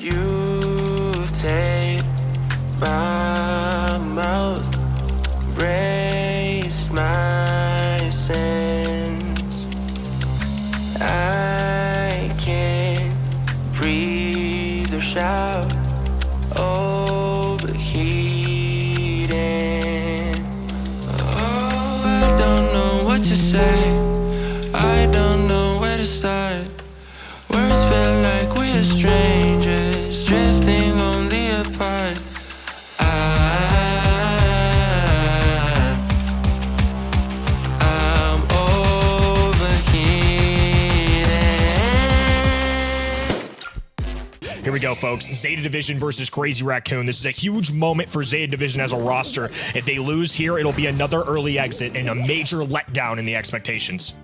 You take my mouth, raise my sins. I can't breathe or shout, overheating. Oh, I don't know what to say, I don't know where to start. Words feel like we're strangers, drifting only apart. I'm overheating. Here we go, folks. Zeta Division versus Crazy Raccoon. This is a huge moment for Zeta Division as a roster. If they lose here, it'll be another early exit and a major letdown in the expectations.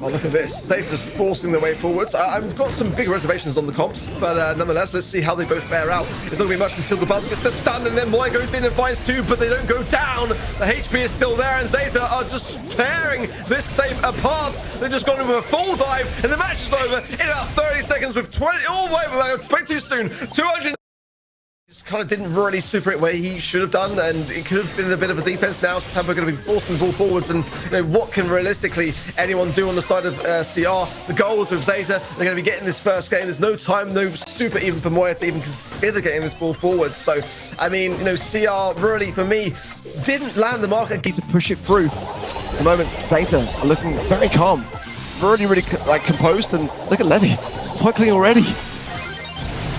Oh, look at this. Zeta's forcing their way forwards. I've got some big reservations on the comps, but nonetheless, let's see how they both fare out. It's not going to be much until the buzzer gets the stun, and then Moy goes in and finds two, but they don't go down. The HP is still there, and Zeta are just tearing this safe apart. They've just gone in with a full dive, and the match is over in about 30 seconds with 20. Oh, wait, I spoke too soon. 200. Just kind of didn't really super it where he should have done, and it could have been a bit of a defense. Now Tampa going to be forcing the ball forwards, and you know what can realistically anyone do on the side of CR? The goals with Zeta, they're going to be getting this first game. There's no time, no super even for Moya to even consider getting this ball forward. So I mean, you know, CR really for me didn't land the mark. Need to push it through. At the moment, Zeta are looking very calm, really like composed, and look at Levi cycling already.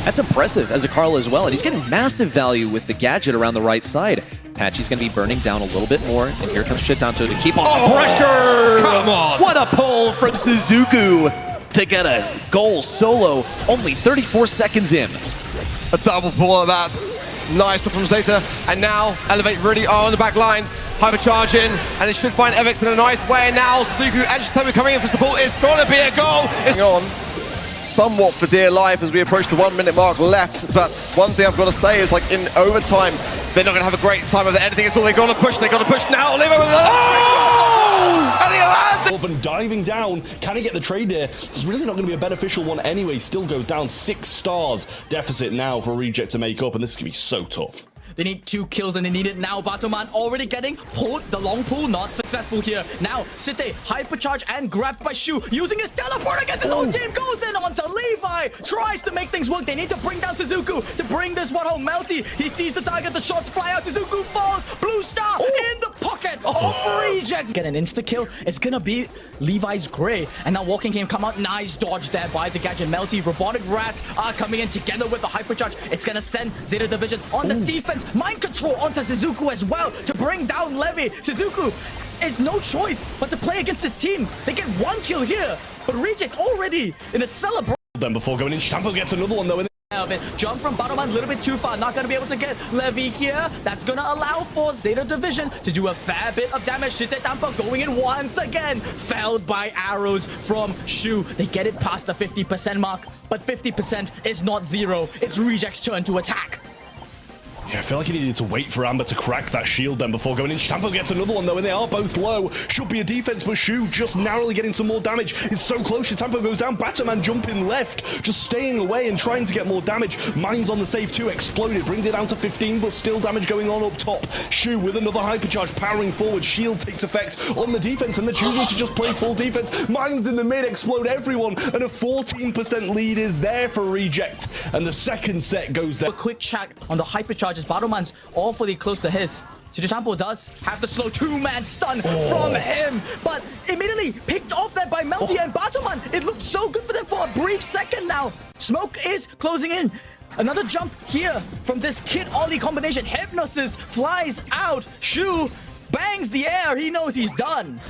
That's impressive as a Carl as well, and he's getting massive value with the gadget around the right side. Patchy's going to be burning down a little bit more, and here comes Shitanto to keep on pressure! Come on! What a pull from Suzuku to get a goal solo, only 34 seconds in. A double pull of that. Nice from Zeta, and now Elevate really are on the back lines. Hypercharge in, and it should find Evix in a nice way now. Suzuku and Shitanto coming in for support. It's going to be a goal! It's on. Somewhat for dear life as we approach the 1 minute mark left, but one thing I've got to say is, like, in overtime, they're not going to have a great time of anything at all. They're going to push now. Levi with and he lands it! And diving down, can he get the trade there? It's really not going to be a beneficial one anyway. Still goes down 6 stars deficit now for Reject to make up, and this is going to be so tough. They need 2 kills and they need it now. Batoman already getting pulled. The long pull not successful here. Now Site hypercharge and grabbed by Shu using his teleport against his own team. Goes in onto Levi. Tries to make things work. They need to bring down Suzuku to bring this one home. Melty, he sees the target. The shots fly out. Suzuku falls. Blue star in the pocket of Reject. Get an insta kill. It's gonna be Levi's Gray. And now Walking Game come out. Nice dodge there by the gadget. Melty, Robotic Rats are coming in together with the hypercharge. It's gonna send Zeta Division on the defense. Mind control onto Suzuku as well to bring down Levi. Suzuku is no choice but to play against his team. They get 1 kill here, but Reject already in a celebration. Then before going in, Shitanpo gets another one though. Jump from Bottom a little bit too far. Not going to be able to get Levi here. That's going to allow for Zeta Division to do a fair bit of damage. Shitetampo going in once again. Felled by arrows from Shu. They get it past the 50% mark, but 50% is not 0. It's Reject's turn to attack. Yeah, I feel like he needed to wait for Amber to crack that shield then before going in. Shitanpo gets another one though, and they are both low. Should be a defense, but Shu just narrowly getting some more damage. It's so close. Shitanpo goes down. Batman jumping left, just staying away and trying to get more damage. Mine's on the save too. Exploded, brings it down to 15, but still damage going on up top. Shu with another hypercharge powering forward. Shield takes effect on the defense, and they're choosing to just play full defense. Mine's in the mid, explode everyone, and a 14% lead is there for Reject. And the second set goes there. A quick check on the hypercharges. Battleman's awfully close to his. Shitanpo does have the slow 2-man stun from him, but immediately picked off there by Melty and Battleman. It looked so good for them for a brief second now. Smoke is closing in. Another jump here from this Kid Ollie combination. Hypnosis flies out. Shu bangs the air. He knows he's done.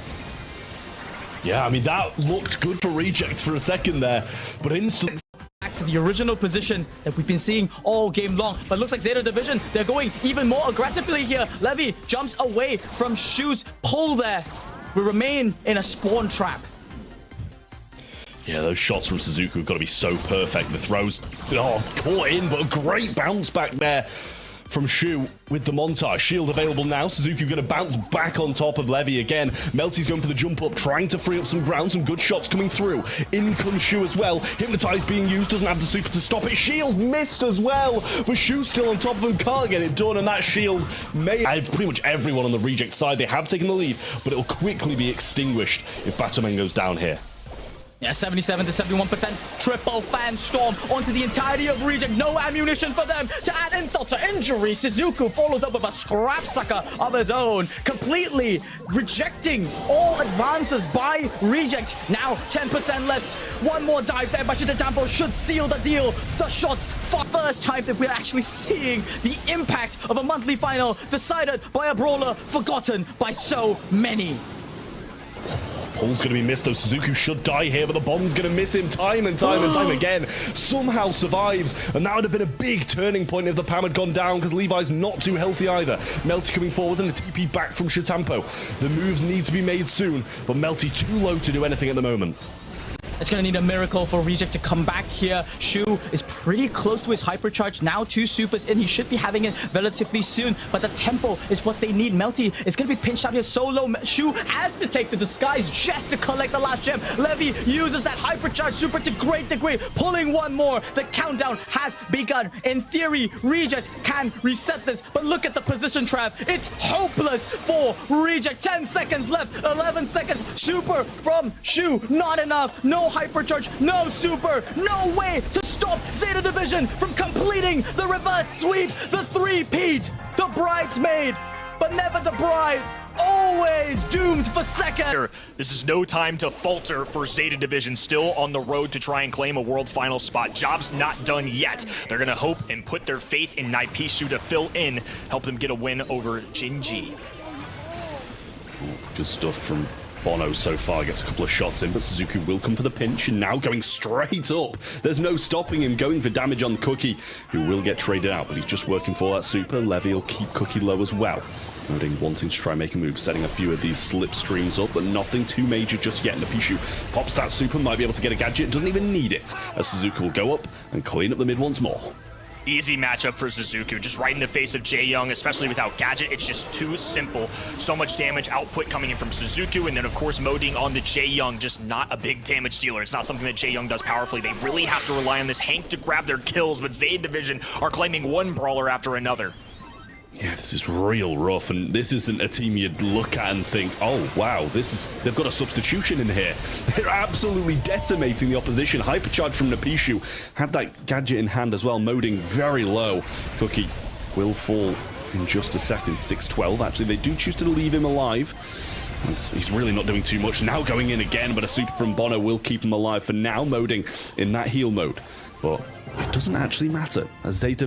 Yeah, I mean, that looked good for Reject for a second there, but instantly back to the original position that we've been seeing all game long. But looks like Zeta Division, they're going even more aggressively here. Levi jumps away from Shu's pull there. We remain in a spawn trap. Yeah, those shots from Suzuku have got to be so perfect. The throws, caught in, but a great bounce back there from Shu with the montage. Shield available now. Suzuki going to bounce back on top of Levi again. Melty's going for the jump up, trying to free up some ground. Some good shots coming through. In comes Shu as well. Hypnotize being used, doesn't have the super to stop it. Shield missed as well, but Shu's still on top of him, can't get it done, and that shield may have pretty much everyone on the reject side. They have taken the lead, but it'll quickly be extinguished if Batoman goes down here. Yeah, 77 to 71%. Triple fan storm onto the entirety of Reject. No ammunition for them. To add insult to injury, Suzuku follows up with a scrap sucker of his own, completely rejecting all advances by Reject. Now 10% less. One more dive there by Sitetampo should seal the deal. The shots for first time that we're actually seeing the impact of a monthly final decided by a brawler forgotten by so many. Pull's going to be missed though. Suzuki should die here, but the bomb's going to miss him time and time and time again. Somehow survives, and that would have been a big turning point if the PAM had gone down, because Levi's not too healthy either. Melty coming forward and a TP back from Sitetampo. The moves need to be made soon, but Melty too low to do anything at the moment. It's going to need a miracle for Reject to come back here. Shu is pretty close to his hypercharge. Now 2 supers in. He should be having it relatively soon, but the tempo is what they need. Melty is going to be pinched out here so low. Shu has to take the disguise just to collect the last gem. Levi uses that hypercharge super to great degree, pulling one more. The countdown has begun. In theory, Reject can reset this, but look at the position trap. It's hopeless for Reject. 10 seconds left, 11 seconds. Super from Shu, not enough. No hypercharge, no super, no way to stop Zeta Division from completing the reverse sweep, the three-peat, the bridesmaid, but never the bride. Always doomed for second. This is no time to falter for Zeta Division, still on the road to try and claim a world final spot. Job's not done yet. They're gonna hope and put their faith in Naipishu to fill in, help them get a win over Jinji. Good stuff from Bono so far, gets a couple of shots in, but Suzuki will come for the pinch, and now going straight up. There's no stopping him, going for damage on Cookie, who will get traded out, but he's just working for that super. Levi will keep Cookie low as well. Noting wanting to try and make a move, setting a few of these slipstreams up, but nothing too major just yet. Napishu pops that super, might be able to get a gadget, doesn't even need it, as Suzuki will go up and clean up the mid once more. Easy matchup for Suzuki, just right in the face of Jae Young, especially without gadget. It's just too simple. So much damage output coming in from Suzuki, and then of course moding on the Jae Young, just not a big damage dealer. It's not something that Jae Young does powerfully. They really have to rely on this Hank to grab their kills, but Zeta Division are claiming one brawler after another. Yeah, this is real rough, and this isn't a team you'd look at and think, oh wow, they've got a substitution in here. They're absolutely decimating the opposition. Hypercharge from Napishu, had that gadget in hand as well, moding very low. Cookie will fall in just a second, 6-12. Actually, they do choose to leave him alive. He's really not doing too much. Now going in again, but a super from Bono will keep him alive for now, moding in that heal mode. But it doesn't actually matter, as Zeta